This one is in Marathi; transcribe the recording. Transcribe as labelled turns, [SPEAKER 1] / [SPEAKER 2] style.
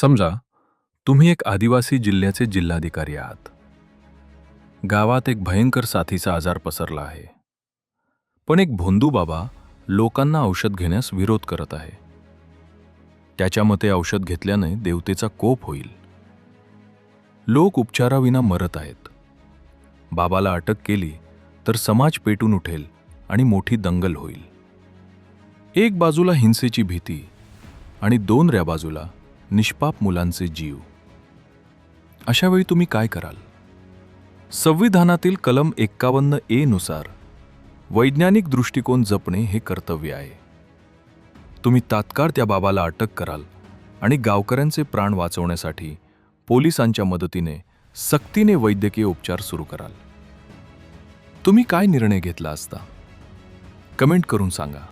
[SPEAKER 1] समजा तुम्ही एक आदिवासी जिल्ह्याचे जिल्हाधिकारी आहात. गावात एक भयंकर साथीचा आजार पसरला आहे. पण एक भोंदू बाबा लोकांना औषध घेण्यास विरोध करत आहे. त्याच्या मते औषध घेतल्याने देवतेचा कोप होईल. लोक उपचाराविना मरत आहेत. बाबाला अटक केली तर समाज पेटून उठेल आणि मोठी दंगल होईल. एक बाजूला हिंसेची भीती आणि दुसऱ्या बाजूला निष्पाप मुलांचे जीव. अशा वेळी तुम्ही काय कराल? संविधानातील कलम 51A नुसार वैज्ञानिक दृष्टिकोन जपणे हे कर्तव्य आहे. तुम्ही तात्काळ त्या बाबाला अटक कराल आणि गावकऱ्यांचे प्राण वाचवण्यासाठी पोलिसांच्या मदतीने सक्तीने वैद्यकीय उपचार सुरू कराल. तुम्ही काय निर्णय घेतला असता? कमेंट करून सांगा.